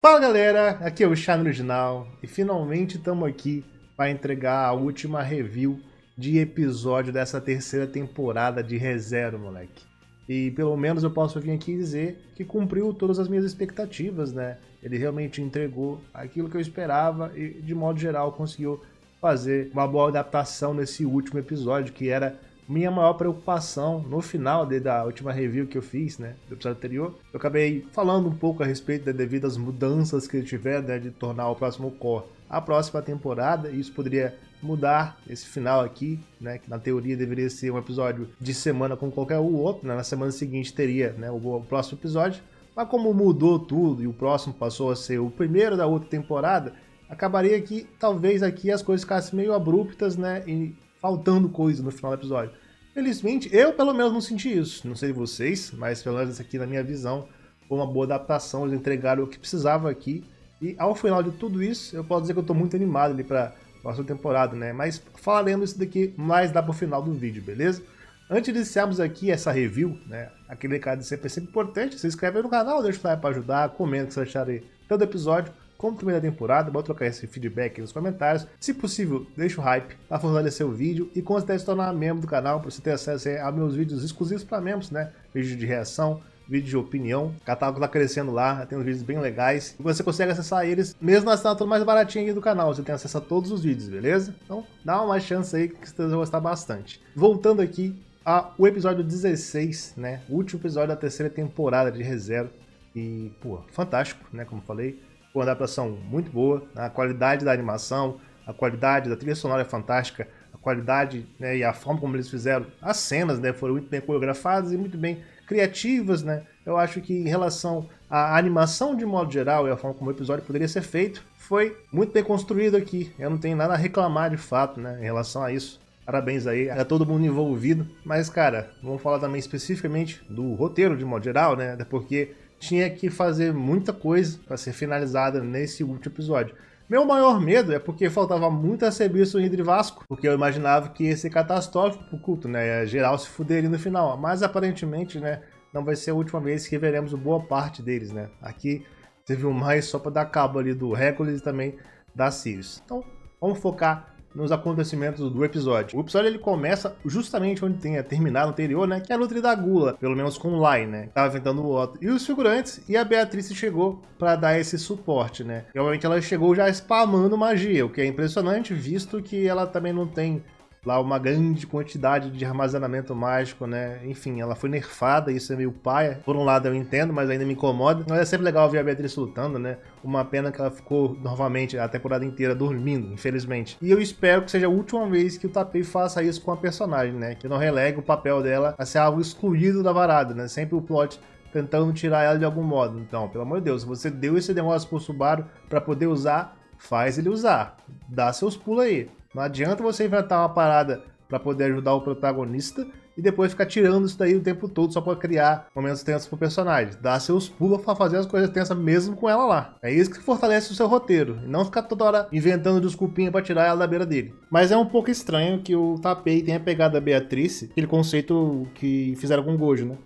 Fala galera, aqui é o Chá Original e finalmente estamos aqui para entregar a última review de episódio dessa terceira temporada de ReZero, moleque. E pelo menos eu posso vir aqui dizer que cumpriu todas as minhas expectativas, né? Ele realmente entregou aquilo que eu esperava e de modo geral conseguiu fazer uma boa adaptação nesse último episódio, que era minha maior preocupação no final da última review que eu fiz, né, do episódio anterior. Eu acabei falando um pouco a respeito das devidas mudanças que ele tiver, né, de tornar o próximo core a próxima temporada, e isso poderia mudar esse final aqui, né, que na teoria deveria ser um episódio de semana como qualquer outro, né, na semana seguinte teria, né, o próximo episódio, mas como mudou tudo e o próximo passou a ser o primeiro da outra temporada, acabaria que talvez aqui as coisas ficassem meio abruptas, né, e faltando coisa no final do episódio. Felizmente, eu pelo menos não senti isso. Não sei vocês, mas pelo menos aqui na minha visão, foi uma boa adaptação. Eles entregaram o que precisava aqui. E ao final de tudo isso, eu posso dizer que eu tô muito animado ali pra próxima temporada, né? Mas falaremos isso daqui mais lá pro final do vídeo, beleza? Antes de iniciarmos aqui essa review, né? Aquele recado é sempre importante. Se inscreve aí no canal, deixa o like pra ajudar, comenta o que vocês acharem todo episódio. Como primeira temporada, bora trocar esse feedback nos comentários. Se possível, deixa o hype para fortalecer o vídeo e considere se tornar membro do canal para você ter acesso a meus vídeos exclusivos para membros, né? Vídeo de reação, vídeo de opinião. O catálogo tá crescendo lá, tem uns vídeos bem legais. E você consegue acessar eles mesmo na assinatura mais baratinha aqui do canal. Você tem acesso a todos os vídeos, beleza? Então dá uma chance aí que vocês vão gostar bastante. Voltando aqui ao episódio 16, né? O último episódio da terceira temporada de ReZero. E, pô, fantástico, né? Como falei. Uma adaptação muito boa, a qualidade da animação, a qualidade da trilha sonora é fantástica, a qualidade, né, e a forma como eles fizeram as cenas, né, foram muito bem coreografadas e muito bem criativas, né. Eu acho que em relação à animação de modo geral e a forma como o episódio poderia ser feito, foi muito bem construído aqui. Eu não tenho nada a reclamar de fato, né, em relação a isso. Parabéns aí a todo mundo envolvido. Mas, cara, vamos falar também especificamente do roteiro de modo geral, né, até porque tinha que fazer muita coisa para ser finalizada nesse último episódio. Meu maior medo é porque faltava muito a serviço Hydra e Vasco, porque eu imaginava que ia ser catastrófico pro culto, né? Ia geral se fuder ali no final, mas aparentemente, né, não vai ser a última vez que veremos boa parte deles, né? Aqui teve um mais só para dar cabo ali do Hercules e também da Sirius. Então, vamos focar nos acontecimentos do episódio. O episódio ele começa justamente onde tinha terminado o anterior, né? Que é a luta da Gula, pelo menos com o Lai, né? Tava enfrentando o Otto e os figurantes, e a Beatriz chegou para dar esse suporte, né? Realmente ela chegou já spamando magia, o que é impressionante, visto que ela também não tem lá uma grande quantidade de armazenamento mágico, né? Enfim, ela foi nerfada, isso é meio paia. Por um lado eu entendo, mas ainda me incomoda. Mas é sempre legal ver a Beatriz lutando, né? Uma pena que ela ficou novamente a temporada inteira dormindo, infelizmente. E eu espero que seja a última vez que o Tapei faça isso com a personagem, né? Que não relegue o papel dela a ser algo excluído da varada, né? Sempre o plot tentando tirar ela de algum modo. Então, pelo amor de Deus, se você deu esse negócio pro Subaru pra poder usar, faz ele usar. Dá seus pulos aí. Não adianta você inventar uma parada para poder ajudar o protagonista e depois ficar tirando isso daí o tempo todo só para criar momentos tensos pro personagem. Dá seus pulos para fazer as coisas tensas mesmo com ela lá. É isso que fortalece o seu roteiro. E não ficar toda hora inventando desculpinha para tirar ela da beira dele. Mas é um pouco estranho que o Tapei tenha pegado a Beatriz, aquele conceito que fizeram com o Gojo, né?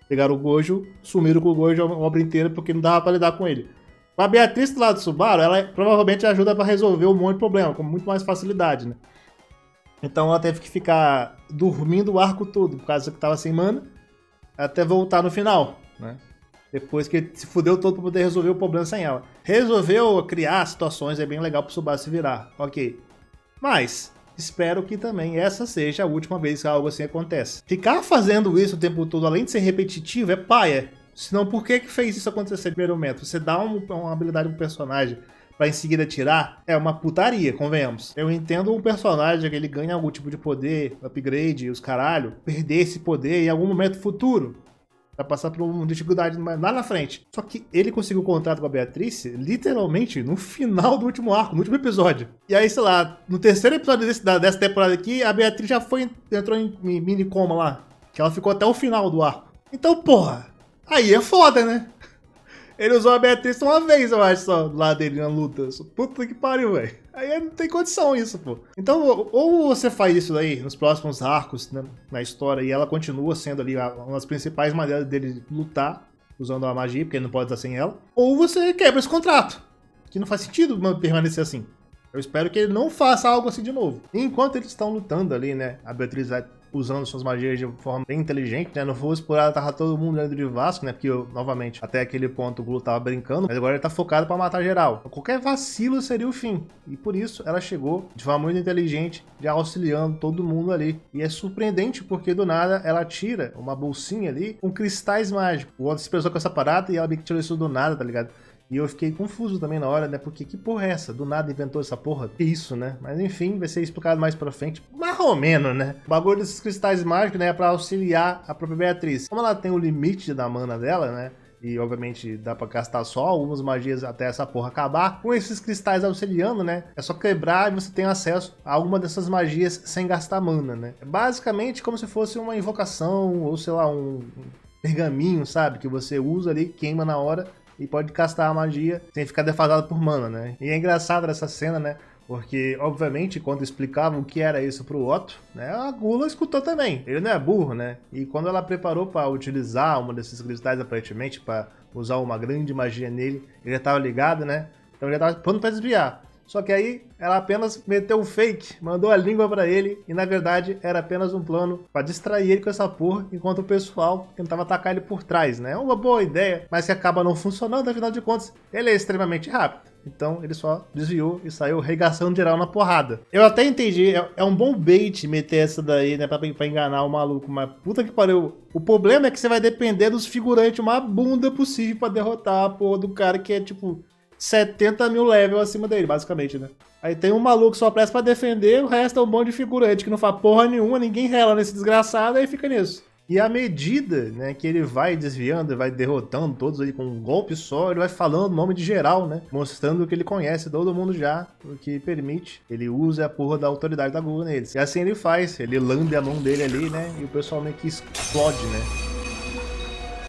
Pegaram o Gojo, sumiram com o Gojo a obra inteira porque não dava para lidar com ele. A Beatriz do lado do Subaru, ela provavelmente ajuda para resolver um monte de problema, com muito mais facilidade, né? Então ela teve que ficar dormindo o arco todo, por causa que tava sem mana, até voltar no final, né? Depois que ele se fudeu todo para poder resolver o problema sem ela. Resolveu criar situações, é bem legal pro Subaru se virar, ok. Mas espero que também essa seja a última vez que algo assim acontece. Ficar fazendo isso o tempo todo, além de ser repetitivo, é paia. Senão, por que fez isso acontecer no primeiro momento? Você dá uma habilidade pro personagem pra em seguida tirar, é uma putaria, convenhamos. Eu entendo um personagem que ele ganha algum tipo de poder, upgrade, os caralho, perder esse poder em algum momento futuro. Vai passar por uma dificuldade lá na frente. Só que ele conseguiu o contrato com a Beatriz, literalmente, no final do último arco, no último episódio. E aí, sei lá, no terceiro episódio dessa temporada aqui, a Beatriz já entrou em mini coma lá. Que ela ficou até o final do arco. Então, porra, aí é foda, né? Ele usou a Beatriz uma vez, eu acho, só do lado dele na luta. Puta que pariu, velho. Aí não tem condição isso, pô. Então, ou você faz isso aí nos próximos arcos, né, na história, e ela continua sendo ali uma das principais maneiras dele lutar, usando a magia, porque ele não pode usar sem ela, ou você quebra esse contrato, que não faz sentido permanecer assim. Eu espero que ele não faça algo assim de novo. E enquanto eles estão lutando ali, né, a Beatriz vai usando suas magias de forma bem inteligente, né, não fosse por ela, tava todo mundo dentro de Vasco, né, porque, novamente, até aquele ponto o Gulu tava brincando, mas agora ele tá focado pra matar geral. Qualquer vacilo seria o fim. E por isso ela chegou de forma muito inteligente, já auxiliando todo mundo ali. E é surpreendente porque do nada ela tira uma bolsinha ali com cristais mágicos. O outro se pensou com essa parada e ela meio que tirou isso do nada, tá ligado? E eu fiquei confuso também na hora, né? Porque que porra é essa? Do nada inventou essa porra? Que isso, né? Mas enfim, vai ser explicado mais pra frente. Mais ou menos, né? O bagulho desses cristais mágicos, né? É pra auxiliar a própria Beatriz. Como ela tem o limite da mana dela, né? E obviamente dá pra gastar só algumas magias até essa porra acabar. Com esses cristais auxiliando, né? É só quebrar e você tem acesso a alguma dessas magias sem gastar mana, né? É basicamente como se fosse uma invocação ou sei lá, um pergaminho, sabe? Que você usa ali, queima na hora e pode castar a magia sem ficar defasado por mana, né? E é engraçado essa cena, né? Porque, obviamente, quando explicavam o que era isso pro Otto, né, a Gula escutou também. Ele não é burro, né? E quando ela preparou para utilizar uma desses cristais, aparentemente, para usar uma grande magia nele, ele já estava ligado, né? Então ele já estava pronto para desviar. Só que aí ela apenas meteu um fake, mandou a língua pra ele e na verdade era apenas um plano pra distrair ele com essa porra, enquanto o pessoal tentava atacar ele por trás, né? É uma boa ideia, mas que acaba não funcionando, afinal de contas, ele é extremamente rápido. Então ele só desviou e saiu regaçando geral na porrada. Eu até entendi, é um bom bait meter essa daí, né, pra enganar o maluco, mas puta que pariu. O problema é que você vai depender dos figurantes uma bunda possível pra derrotar a porra do cara que é tipo 70 mil level acima dele, basicamente, né? Aí tem um maluco que só presta pra defender, o resto é um monte de figurante que não faz porra nenhuma, ninguém rela nesse desgraçado, aí fica nisso. E à medida, né, que ele vai desviando e vai derrotando todos ali com um golpe só, ele vai falando o nome de geral, né? Mostrando que ele conhece todo mundo já, o que permite ele usa a porra da autoridade da Gula neles. E assim ele faz, ele lambe a mão dele ali, né? E o pessoal meio que explode, né?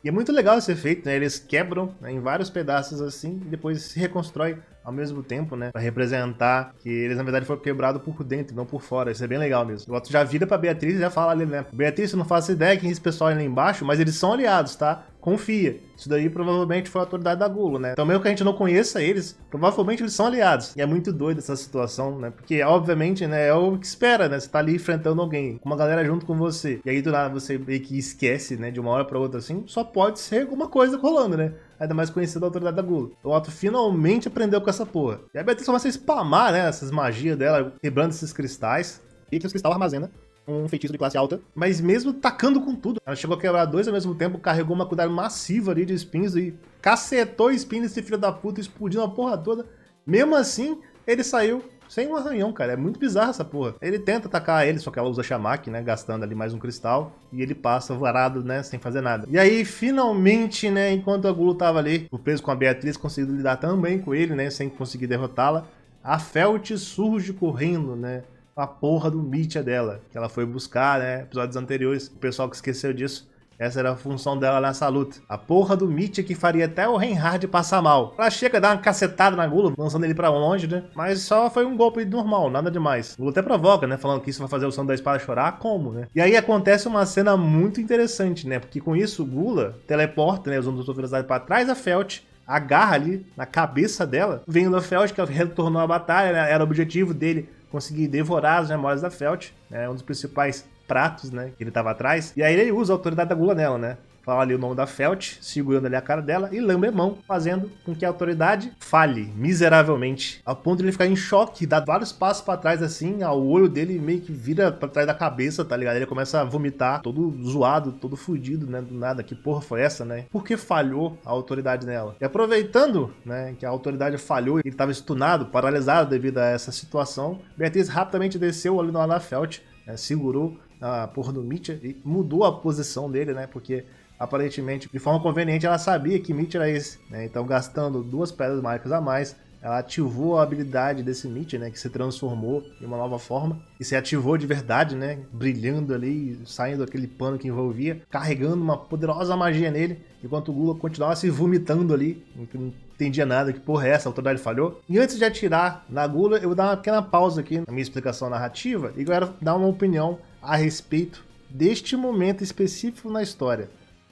E é muito legal esse efeito, né? Eles quebram, né, em vários pedaços assim e depois se reconstrói ao mesmo tempo, né? Pra representar que eles, na verdade, foram quebrados por dentro e não por fora. Isso é bem legal mesmo. O Otto já vira pra Beatriz e já fala ali, né? Beatriz, eu não faço ideia quem é esse pessoal ali embaixo, mas eles são aliados, tá? Confia. Isso daí provavelmente foi a autoridade da Gula, né? Então, mesmo que a gente não conheça eles, provavelmente eles são aliados. E é muito doido essa situação, né? Porque, obviamente, né, é o que espera, né? Você tá ali enfrentando alguém, com uma galera junto com você. E aí, do nada, você meio que esquece, né? De uma hora pra outra, assim, só pode ser alguma coisa rolando, né? Ainda mais conhecido da autoridade da Gula. O Otto finalmente aprendeu com essa porra. E a Beatriz começa a spamar, né? Essas magias dela, quebrando esses cristais. E que os cristais armazena um feitiço de classe alta, mas mesmo tacando com tudo. Ela chegou a quebrar dois ao mesmo tempo, carregou uma quantidade massiva ali de espinhos e cacetou espinhos esse filho da puta, explodindo a porra toda. Mesmo assim, ele saiu sem um arranhão, cara. É muito bizarro essa porra. Ele tenta atacar ele, só que ela usa Shamak, né? Gastando ali mais um cristal. E ele passa varado, né? Sem fazer nada. E aí, finalmente, né? Enquanto a Gulu tava ali, o peso com a Beatriz, conseguindo lidar também com ele, né? Sem conseguir derrotá-la. A Felt surge correndo, né? A porra do Mitya dela, que ela foi buscar, né? Episódios anteriores, o pessoal que esqueceu disso. Essa era a função dela nessa luta. A porra do Mitya que faria até o Reinhard passar mal. Ela chega a dar uma cacetada na Gula, lançando ele pra longe, né? Mas só foi um golpe normal, nada demais. Gula até provoca, né? Falando que isso vai fazer o Santo da Espada chorar. Como, né? E aí acontece uma cena muito interessante, né? Porque com isso, Gula teleporta, né? Usando a sua velocidade pra trás da Felt. Agarra ali na cabeça dela. Vendo a Felt, que retornou à batalha, né? Era o objetivo dele conseguir devorar as memórias da Felt, né? Um dos principais pratos, né, que ele tava atrás. E aí ele usa a autoridade da Gula nela, né? Fala ali o nome da Felt, segurando ali a cara dela e lambe a mão, fazendo com que a autoridade falhe miseravelmente, ao ponto de ele ficar em choque, dar vários passos pra trás assim, o olho dele meio que vira pra trás da cabeça, tá ligado? Ele começa a vomitar, todo zoado, todo fudido, né, do nada. Que porra foi essa, né? Por que falhou a autoridade nela? E aproveitando, né, que a autoridade falhou, ele tava stunado, paralisado devido a essa situação, Beatriz rapidamente desceu ali no lado da Felt, né, segurou a porra do Mitya e mudou a posição dele, né, porque aparentemente, de forma conveniente, ela sabia que Mitya era esse, né? Então, gastando 2 pedras mágicas a mais, ela ativou a habilidade desse Mitya, né? Que se transformou em uma nova forma e se ativou de verdade, né? Brilhando ali, saindo daquele pano que envolvia, carregando uma poderosa magia nele, enquanto o Gula continuava se vomitando ali. Não entendia nada, que porra é essa? A autoridade falhou. E antes de atirar na Gula, eu vou dar uma pequena pausa aqui na minha explicação narrativa e quero dar uma opinião a respeito deste momento específico na história.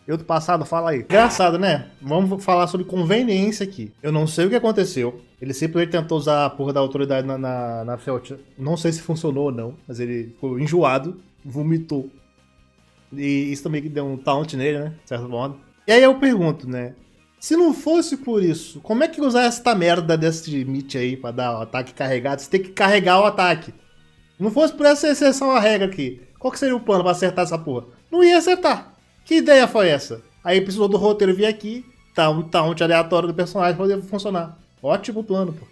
Eu do passado, fala aí. Engraçado, né? Vamos falar sobre conveniência aqui. Eu não sei o que aconteceu. Ele simplesmente tentou usar a porra da autoridade na Felt. Não sei se funcionou ou não, mas ele ficou enjoado, vomitou. E isso também deu um taunt nele, né? De certo modo. E aí eu pergunto, né? Se não fosse por isso, como é que usar esta merda desse Meat aí pra dar o ataque carregado? Você tem que carregar o ataque. Se não fosse por essa exceção à regra aqui, qual que seria o plano pra acertar essa porra? Não ia acertar. Que ideia foi essa? Aí precisou do roteiro vir aqui, tá um taunt aleatório do personagem pra poder funcionar. Ótimo plano, pô.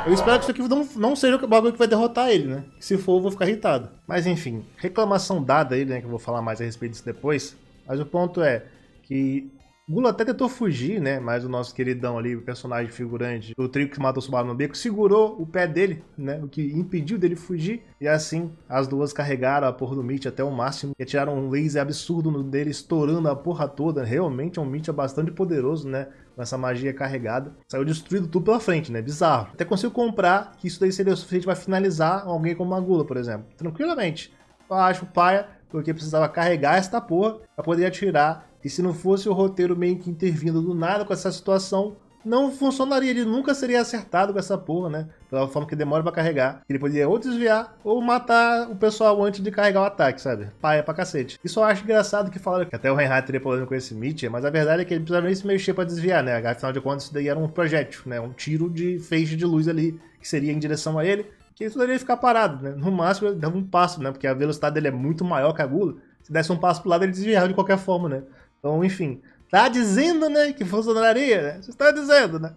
Eu espero que isso aqui não seja o bagulho que vai derrotar ele, né? Se for, eu vou ficar irritado. Mas enfim, reclamação dada aí, né? Que eu vou falar mais a respeito disso depois. Mas o ponto é que Gula até tentou fugir, né? Mas o nosso queridão ali, o personagem figurante, o trio que matou o Subaru no beco, segurou o pé dele, né? O que impediu dele fugir. E assim, as duas carregaram a porra do Meat até o máximo. E tiraram um laser absurdo no dele, estourando a porra toda. Realmente é um Meat bastante poderoso, né? Com essa magia carregada. Saiu destruído tudo pela frente, né? Bizarro. Até consigo comprar que isso daí seria o suficiente para finalizar alguém como a Gula, por exemplo. Tranquilamente. Eu acho paia, porque precisava carregar esta porra para poder atirar. E se não fosse o roteiro meio que intervindo do nada com essa situação, não funcionaria. Ele nunca seria acertado com essa porra, né? Pela forma que demora pra carregar. Ele poderia ou desviar ou matar o pessoal antes de carregar o ataque, sabe? Paia pra cacete. Isso eu acho engraçado que falaram que até o Reinhardt teria problema com esse Meat, mas a verdade é que ele precisava nem se mexer pra desviar, né? Afinal de contas, isso daí era um projétil, né? Um tiro de feixe de luz ali, que seria em direção a ele, que ele poderia ficar parado, né? No máximo, ele dava um passo, né? Porque a velocidade dele é muito maior que a Gula. Se desse um passo pro lado, ele desviava de qualquer forma, né? Então, enfim, tá dizendo, né, que funcionaria, né? Você está dizendo, né?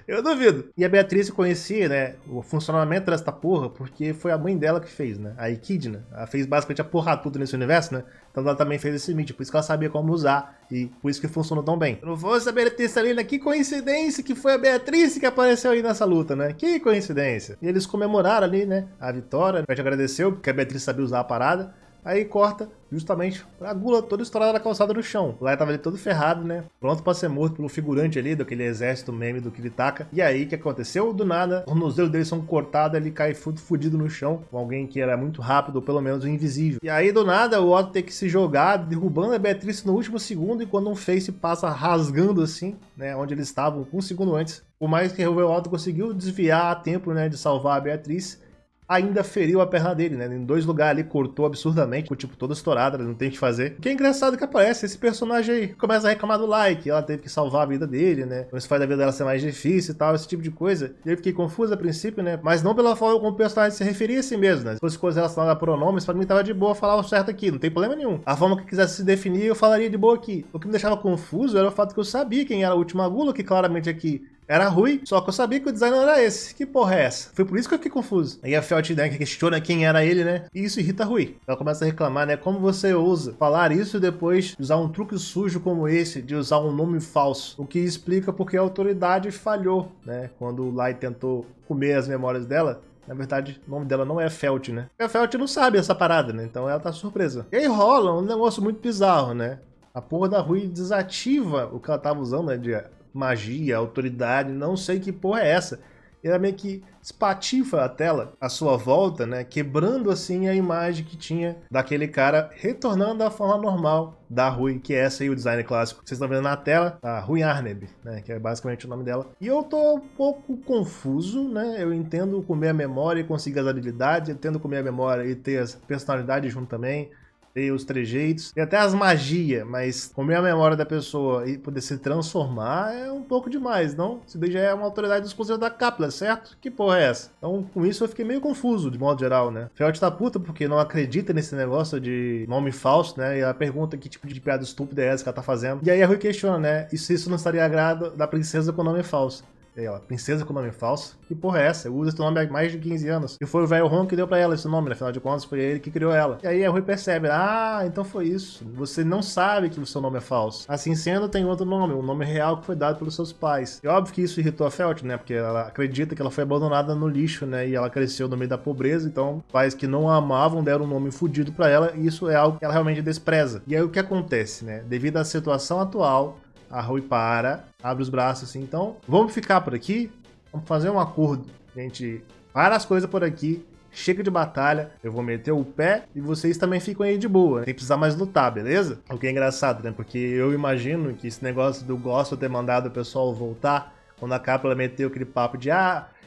Eu duvido. E a Beatriz conhecia, né, o funcionamento dessa porra, porque foi a mãe dela que fez, né? A Echidna. Ela fez basicamente a porra tudo nesse universo, né? Então ela também fez esse Meat, por isso que ela sabia como usar e por isso que funcionou tão bem. Se não fosse a Beatriz ali, né? Que coincidência que foi a Beatriz que apareceu aí nessa luta, né? Que coincidência. E eles comemoraram ali, né, a vitória. A gente agradeceu, porque a Beatriz sabia usar a parada. Aí corta justamente a Gula toda estourada na calçada no chão. Lá tava ali todo ferrado, né? Pronto pra ser morto pelo figurante ali, daquele exército meme do Kiritaka. E aí, o que aconteceu? Do nada, os tornozelos dele são cortados, ele cai fudido no chão, com alguém que era muito rápido, ou pelo menos invisível. E aí, do nada, o Otto tem que se jogar, derrubando a Beatriz no último segundo, e quando um face passa rasgando assim, né? Onde eles estavam, um segundo antes. Por mais que o Otto conseguiu desviar a tempo, né? De salvar a Beatriz, ainda feriu a perna dele, né? Em dois lugares ali, cortou absurdamente, ficou tipo toda estourada, não tem o que fazer. O que é engraçado que aparece esse personagem aí, começa a reclamar do like, ela teve que salvar a vida dele, né? Isso faz a vida dela ser mais difícil e tal, esse tipo de coisa. E eu fiquei confuso a princípio, né? Mas não pela forma como o personagem se referia a si mesmo, né? Se fosse coisa relacionada a pronomes, pra mim tava de boa falar o certo aqui, não tem problema nenhum. A forma que quisesse se definir, eu falaria de boa aqui. O que me deixava confuso era o fato que eu sabia quem era a última Gula, que claramente aqui era ruim, só que eu sabia que o design não era esse. Que porra é essa? Foi por isso que eu fiquei confuso. Aí a Felt, né, que questiona quem era ele, né? E isso irrita a Rui. Ela começa a reclamar, né? Como você ousa falar isso depois de usar um truque sujo como esse, de usar um nome falso? O que explica porque a autoridade falhou, né? Quando o Lai tentou comer as memórias dela. Na verdade, o nome dela não é Felt, né? A Felt não sabe essa parada, né? Então ela tá surpresa. E aí rola um negócio muito bizarro, né? A porra da Rui desativa o que ela tava usando, né? De magia, autoridade, não sei que porra é essa. Ela meio que espatifa a tela à sua volta, né? Quebrando assim a imagem que tinha daquele cara, retornando à forma normal da Rui, que é essa aí, o design clássico. Vocês estão vendo na tela, a Rui Arneb, né? Que é basicamente o nome dela. E eu tô um pouco confuso, né? Eu entendo comer a memória e conseguir as habilidades, eu entendo comer a memória e ter as personalidades junto também. Tem os trejeitos, e até as magias, mas comer a memória da pessoa e poder se transformar é um pouco demais, não? Isso daí já é uma autoridade exclusiva da Capla, certo? Que porra é essa? Então, com isso eu fiquei meio confuso, de modo geral, né? Felt tá puta porque não acredita nesse negócio de nome falso, né? E ela pergunta que tipo de piada estúpida é essa que ela tá fazendo. E aí a Rui questiona, né? E se isso não estaria agrado da princesa com nome falso? E ela, princesa com nome falso? Que porra é essa? Eu uso esse nome há mais de 15 anos. E foi o velho Ron que deu pra ela esse nome, né? Afinal de contas, foi ele que criou ela. E aí a Rui percebe, então foi isso. Você não sabe que o seu nome é falso. Assim sendo, tem outro nome, um nome real que foi dado pelos seus pais. E óbvio que isso irritou a Felt, né? Porque ela acredita que ela foi abandonada no lixo, né? E ela cresceu no meio da pobreza, então pais que não a amavam deram um nome fudido pra ela, e isso é algo que ela realmente despreza. E aí o que acontece, né? Devido à situação atual, a Rui abre os braços assim, então vamos ficar por aqui, vamos fazer um acordo. A gente para as coisas por aqui chega de batalha, eu vou meter o pé e vocês também ficam aí de boa, né? Sem precisar mais lutar, beleza? O que é engraçado, né? Porque eu imagino que esse negócio do Gospel ter mandado o pessoal voltar, quando a Cápula meteu aquele papo de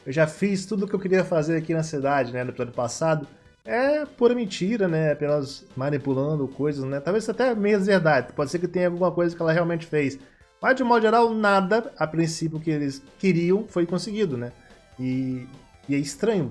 eu já fiz tudo o que eu queria fazer aqui na cidade, né, no episódio passado, é pura mentira, né, apenas manipulando coisas, né, talvez até meio verdade, pode ser que tenha alguma coisa que ela realmente fez, mas de modo geral, nada, a princípio, que eles queriam foi conseguido, né, e é estranho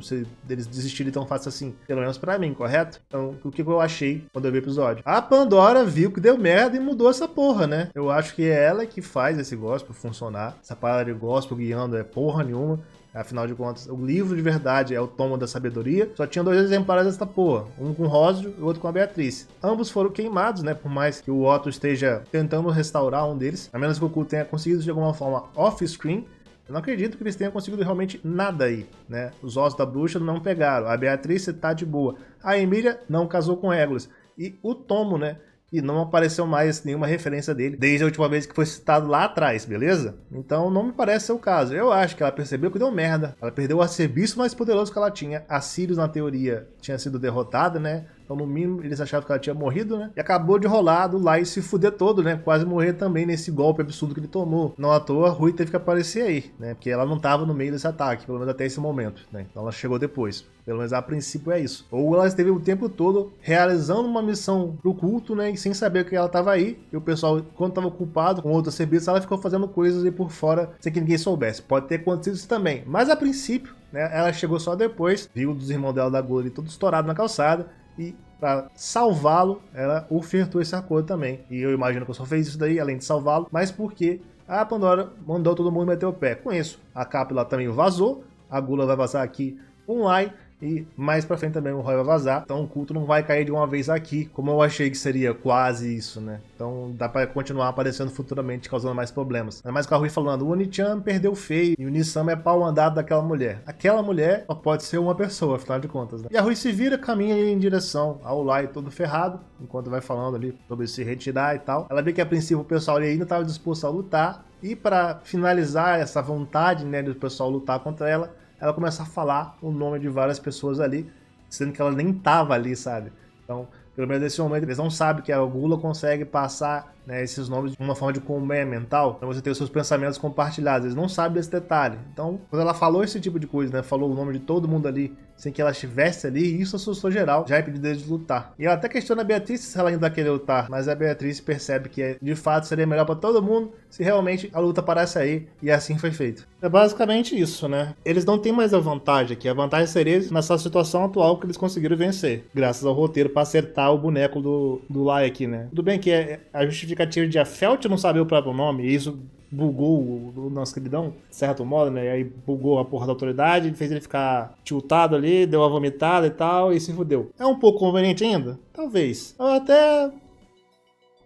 eles desistirem tão fácil assim, pelo menos pra mim, correto? Então, o que eu achei quando eu vi o episódio? A Pandora viu que deu merda e mudou essa porra, né? Eu acho que é ela que faz esse gospel funcionar. Essa parada de gospel guiando é porra nenhuma. Afinal de contas, o livro de verdade é o Tomo da Sabedoria. Só tinha 2 exemplares dessa porra. Um com o Rósio e o outro com a Beatriz. Ambos foram queimados, né? Por mais que o Otto esteja tentando restaurar um deles. A menos que o Goku tenha conseguido de alguma forma off-screen. Eu não acredito que eles tenham conseguido realmente nada aí, né? Os ossos da bruxa não pegaram. A Beatriz tá de boa. A Emília não casou com Legolas. E o Tomo, né? E não apareceu mais nenhuma referência dele desde a última vez que foi citado lá atrás, beleza? Então não me parece ser o caso. Eu acho que ela percebeu que deu merda. Ela perdeu o arcebispo mais poderoso que ela tinha. A Sirius, na teoria, tinha sido derrotada, né? Então, no mínimo, eles achavam que ela tinha morrido, né? E acabou de rolar do Lai se fuder todo, né? Quase morrer também nesse golpe absurdo que ele tomou. Não à toa, a Rui teve que aparecer aí, né? Porque ela não tava no meio desse ataque, pelo menos até esse momento, né? Então ela chegou depois. Pelo menos a princípio é isso. Ou ela esteve o tempo todo realizando uma missão pro culto, né? E sem saber que ela tava aí. E o pessoal, quando tava ocupado com outros serviços, ela ficou fazendo coisas aí por fora sem que ninguém soubesse. Pode ter acontecido isso também. Mas a princípio, né? Ela chegou só depois, viu dos irmãos dela da Gula ali todo estourado na calçada. E para salvá-lo, ela ofertou esse acordo também. E eu imagino que eu só fez isso daí, além de salvá-lo, mas porque a Pandora mandou todo mundo meter o pé. Com isso, a Cápula também vazou, a Gula vai vazar aqui com o Lai, e mais pra frente também o Roy vai vazar. Então o culto não vai cair de uma vez aqui, como eu achei que seria quase isso, né? Então dá pra continuar aparecendo futuramente, causando mais problemas. Ainda mais com a Rui falando, o Onichan perdeu feio, e o Nisama é pau andado daquela mulher. Aquela mulher só pode ser uma pessoa, afinal de contas, né? E a Rui se vira, caminha em direção ao Lai todo ferrado, enquanto vai falando ali sobre se retirar e tal. Ela vê que a princípio o pessoal ali ainda estava disposto a lutar, e para finalizar essa vontade, né, do pessoal lutar contra ela, ela começa a falar o nome de várias pessoas ali, sendo que ela nem tava ali, sabe? Então, pelo menos nesse momento, eles não sabem que a Gula consegue passar, né, esses nomes de uma forma de comé mental, então você tem os seus pensamentos compartilhados, eles não sabem desse detalhe. Então, quando ela falou esse tipo de coisa, né, falou o nome de todo mundo ali, sem que ela estivesse ali, isso assustou geral, já impediu deles de lutar. E ela até questiona a Beatriz se ela ainda vai querer lutar, mas a Beatriz percebe que de fato seria melhor para todo mundo se realmente a luta parasse aí, e assim foi feito. É basicamente isso, né? Eles não têm mais a vantagem aqui, a vantagem seria nessa situação atual que eles conseguiram vencer, graças ao roteiro para acertar o boneco do Lai aqui, né? Tudo bem que a justificativa de a Felt não saber o próprio nome, e isso bugou o nosso queridão, de certo modo, né? E aí bugou a porra da autoridade, fez ele ficar tiltado ali, deu uma vomitada e tal, e se fudeu. É um pouco conveniente ainda? Talvez. Eu até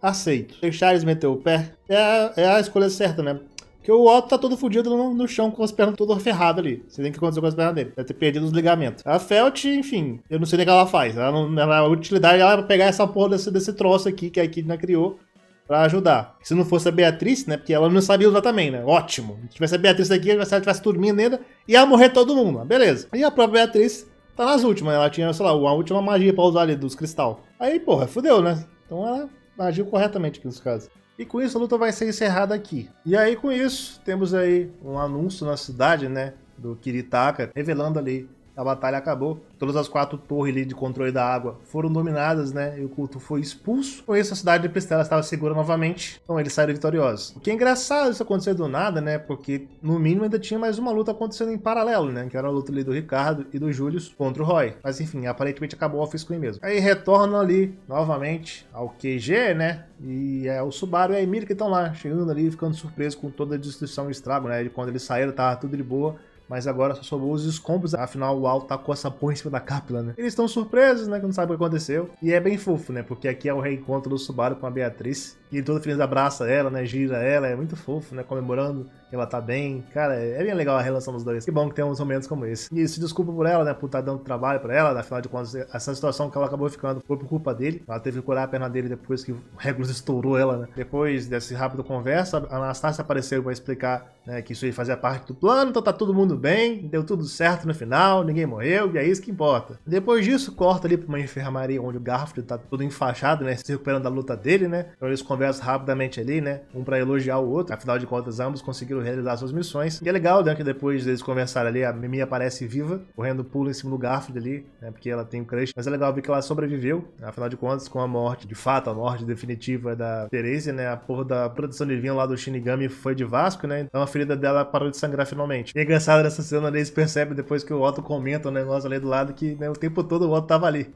aceito. Deixar eles meter o pé é a escolha certa, né? Porque o Otto tá todo fudido no chão com as pernas todas ferradas ali. Você tem que acontecer com as pernas dele. Deve ter perdido os ligamentos. A Felt, enfim, eu não sei nem o que ela faz. A utilidade ela é pegar essa porra desse troço aqui que a Echidna criou pra ajudar. Se não fosse a Beatriz, né? Porque ela não sabia usar também, né? Ótimo. Se tivesse a Beatriz aqui, se ela estivesse dormindo ainda, ia morrer todo mundo. Beleza. E a própria Beatriz tá nas últimas. Ela tinha, sei lá, a última magia pra usar ali dos cristal. Aí, porra, fudeu, né? Então ela agiu corretamente aqui nos casos. E com isso a luta vai ser encerrada aqui. E aí com isso temos aí um anúncio na cidade, né, do Kiritaka, revelando ali a batalha acabou. Todas as 4 torres ali de controle da água foram dominadas, né, e o culto foi expulso. Com isso a cidade de Pristela estava segura novamente, então eles saíram vitoriosos. O que é engraçado isso acontecer do nada, né, porque no mínimo ainda tinha mais uma luta acontecendo em paralelo, né, que era a luta ali do Ricardo e do Julius contra o Roy. Mas enfim, aparentemente acabou off-screen mesmo. Aí retornam ali novamente ao QG, né, e é o Subaru e a Emília que estão lá, chegando ali, ficando surpresos com toda a destruição e estrago, né, de quando eles saíram tava tudo de boa. Mas agora só sobrou os escombros, afinal o Al tá com essa porra em cima da Cápula, né? Eles estão surpresos, né, que não sabem o que aconteceu. E é bem fofo, né, porque aqui é o reencontro do Subaru com a Beatriz. E ele todo feliz abraça ela, né? Gira ela, é muito fofo, né? Comemorando que ela tá bem. Cara, é bem legal a relação dos dois. Que bom que tem uns momentos como esse. E se desculpa por ela, né? Por estar dando trabalho pra ela. Afinal de contas, essa situação que ela acabou ficando foi por culpa dele. Ela teve que curar a perna dele depois que o Regulus estourou ela, né? Depois desse rápido conversa, a Anastácia apareceu pra explicar, né, que isso aí fazia parte do plano, então tá todo mundo bem, deu tudo certo no final, ninguém morreu, e é isso que importa. Depois disso, corta ali pra uma enfermaria onde o Garfield tá todo enfaixado, né? Se recuperando da luta dele, né? Então eles conversam rapidamente ali, né? Um pra elogiar o outro. Afinal de contas, ambos conseguiram realizar suas missões. E é legal, né, que depois deles conversarem ali, a Mimi aparece viva, correndo pulo em cima do Garfield ali, né, porque ela tem um crush. Mas é legal ver que ela sobreviveu, afinal de contas, com a morte, de fato, a morte definitiva da Therese, né, a porra da proteção divina lá do Shinigami foi de Vasco, né, então a ferida dela parou de sangrar finalmente. E é engraçado nessa cena, eles percebem depois que o Otto comenta um negócio ali do lado que, né, o tempo todo o Otto tava ali.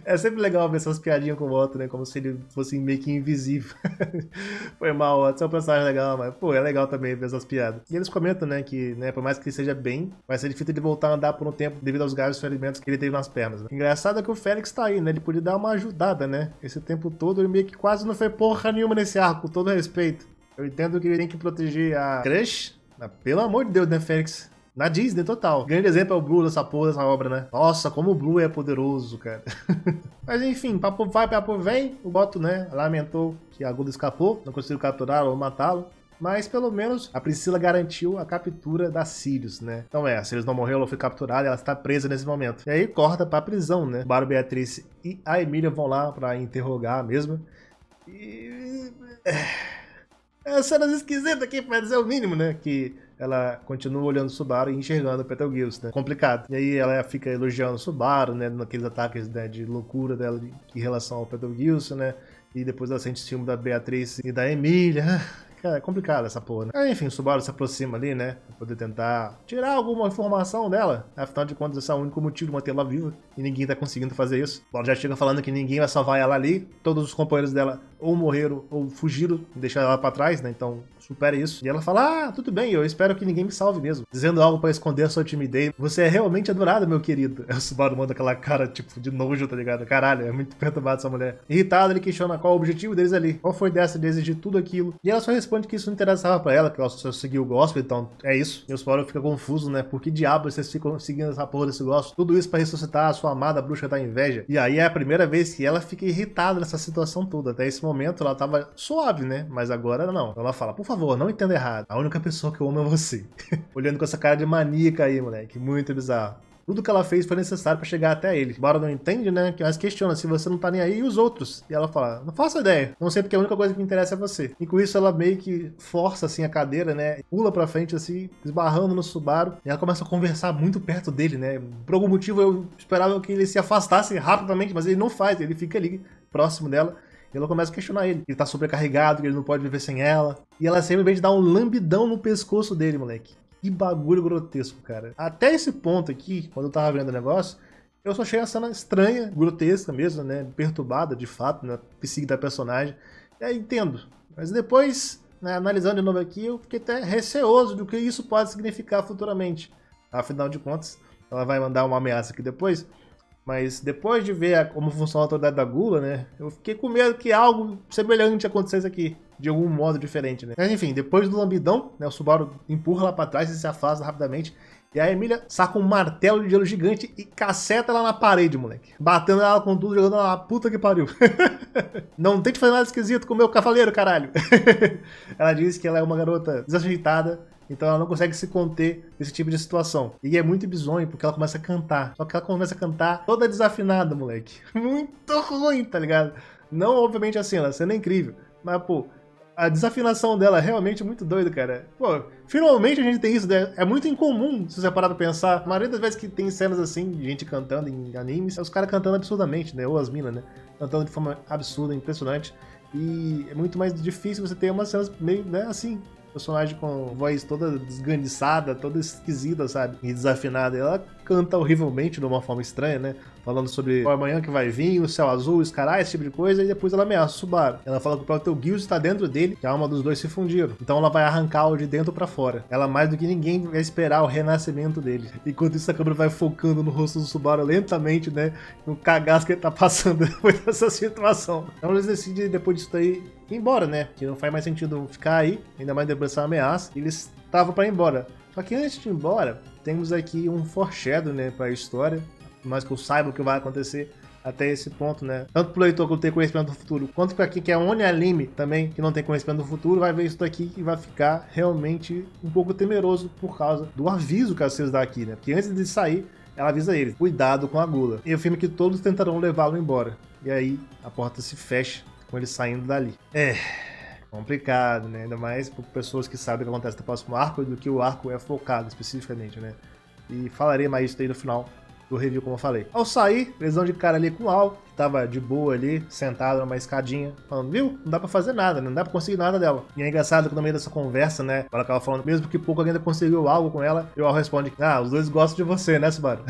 É sempre legal ver essas piadinhas com o Otto, né, como se ele fosse meio que invisível. Foi mal, Otto, é um personagem legal, mas, pô, é legal também ver essas piadas. E eles comentam, né, que, né, por mais que ele seja bem, vai ser difícil de voltar a andar por um tempo devido aos graves ferimentos que ele teve nas pernas, né? Engraçado é que o Félix tá aí, né, ele podia dar uma ajudada, né, esse tempo todo ele meio que quase não fez porra nenhuma nesse arco, com todo respeito. Eu entendo que ele tem que proteger a Crush, mas pelo amor de Deus, né, Félix? Na Disney, total. Grande exemplo é o Blue dessa porra, dessa obra, né? Nossa, como o Blue é poderoso, cara. Mas enfim, papo vai, papo vem. O Otto, né, lamentou que a Gula escapou, não conseguiu capturá-lo ou matá-lo. Mas pelo menos a Priscila garantiu a captura da Sirius, né? Então se eles não morreram, ela foi capturada, ela está presa nesse momento. E aí corta pra prisão, né? O Baro, Beatriz e a Emília vão lá pra interrogar mesmo. E... cenas esquisitas aqui, pra dizer o mínimo, né? Que ela continua olhando o Subaru e enxergando o Betelgeuse, né? Complicado. E aí ela fica elogiando o Subaru, né? Naqueles ataques, né, de loucura dela em relação ao Betelgeuse, né? E depois ela sente ciúme da Beatriz e da Emília. Cara, é complicado essa porra, né? Aí, enfim, o Subaru se aproxima ali, né? Pra poder tentar tirar alguma informação dela. Afinal de contas, esse é o único motivo de manter ela viva. E ninguém tá conseguindo fazer isso. Ela já chega falando que ninguém vai salvar ela ali. Todos os companheiros dela ou morreram ou fugiram, deixaram ela pra trás, né? Então, supere isso. E ela fala, tudo bem, eu espero que ninguém me salve mesmo. Dizendo algo pra esconder a sua timidez. Você é realmente adorado, meu querido. Aí o Subaru manda aquela cara, tipo, de nojo, tá ligado? Caralho, é muito perturbado essa mulher. Irritado, ele questiona qual o objetivo deles ali. Qual foi dessa de exigir tudo aquilo. E ela só responde que isso não interessava pra ela, que ela só seguia o gospel, então é isso. E o Subaru fica confuso, né? Por que diabos vocês ficam seguindo essa porra desse gospel? Tudo isso pra ressuscitar a sua amada bruxa da inveja. E aí é a primeira vez que ela fica irritada nessa situação toda. Até esse momento ela tava suave, né? Mas agora não. Ela fala, por favor, não entenda errado. A única pessoa que eu amo é você. Olhando com essa cara de maníaca aí, moleque. Muito bizarro. Tudo que ela fez foi necessário pra chegar até ele. Embora não entende, né? Mas questiona se você não tá nem aí e os outros. E ela fala, não faço ideia. Não sei porque a única coisa que me interessa é você. E com isso ela meio que força assim a cadeira, né? Pula pra frente assim, esbarrando no Subaru. E ela começa a conversar muito perto dele, né? Por algum motivo eu esperava que ele se afastasse rapidamente, mas ele não faz. Ele fica ali, próximo dela. E ela começa a questionar ele. Ele tá sobrecarregado, que ele não pode viver sem ela. E ela simplesmente dá um lambidão no pescoço dele, moleque. Que bagulho grotesco, cara. Até esse ponto aqui, quando eu tava vendo o negócio, eu só achei a cena estranha, grotesca mesmo, né? Perturbada, de fato, né? Psique da personagem. E aí, entendo. Mas depois, né, analisando de novo aqui, eu fiquei até receoso do que isso pode significar futuramente. Afinal de contas, ela vai mandar uma ameaça aqui depois. Mas depois de ver como funciona a autoridade da Gula, né? Eu fiquei com medo que algo semelhante acontecesse aqui. De algum modo diferente, né? Mas enfim, depois do lambidão, né? O Subaru empurra lá pra trás e se afasta rapidamente. E a Emília saca um martelo de gelo gigante e caceta ela na parede, moleque. Batendo ela com tudo, jogando ela na puta que pariu. Não tente fazer nada esquisito com o meu cavaleiro, caralho. Ela diz que ela é uma garota desajeitada. Então ela não consegue se conter nesse tipo de situação. E é muito bizonho porque ela começa a cantar. Só que ela começa a cantar toda desafinada, moleque. Muito ruim, tá ligado? Não, obviamente, assim, a cena é incrível. Mas, pô, a desafinação dela é realmente muito doida, cara. Pô, finalmente a gente tem isso, né? É muito incomum, se você parar pra pensar. A maioria das vezes que tem cenas assim, de gente cantando em animes, é os caras cantando absurdamente, né? Ou as minas, né? Cantando de forma absurda, impressionante. E é muito mais difícil você ter umas cenas meio, né, assim... Personagem com voz toda desganiçada, toda esquisita, sabe? E desafinada. E ela canta horrivelmente de uma forma estranha, né? Falando sobre o amanhã que vai vir, o céu azul, os caras, esse tipo de coisa, e depois ela ameaça o Subaru. Ela fala que o Proto-Gears está dentro dele, que a alma dos dois se fundiram. Então ela vai arrancar-o de dentro pra fora. Ela, mais do que ninguém, vai esperar o renascimento dele. Enquanto isso, a câmera vai focando no rosto do Subaru lentamente, né? No cagaço que ele tá passando depois dessa situação. Então eles decidem, depois disso aí, ir embora, né? Que não faz mais sentido ficar aí, ainda mais depois dessa ameaça. Eles estavam pra ir embora. Só que antes de ir embora, temos aqui um foreshadow, né, pra história. Por mais que eu saiba o que vai acontecer até esse ponto, né? Tanto pro leitor que não tem conhecimento do futuro, quanto pra quem que é Oni-anime também, que não tem conhecimento do futuro, vai ver isso daqui e vai ficar realmente um pouco temeroso por causa do aviso que a Ceres dá aqui, né? Porque antes de sair, ela avisa ele, cuidado com a gula. E o filme que todos tentarão levá-lo embora. E aí, a porta se fecha com ele saindo dali. Complicado, né? Ainda mais por pessoas que sabem o que acontece no próximo arco e do que o arco é focado especificamente, né? E falarei mais isso aí no final do review, como eu falei. Ao sair, eles dão de cara ali com o Al, que tava de boa ali, sentado numa escadinha, falando, viu? Não dá pra fazer nada, não dá pra conseguir nada dela. E é engraçado que no meio dessa conversa, né, ela acaba falando, mesmo que pouco ainda conseguiu algo com ela, e o Al responde, os dois gostam de você, né, Subaru?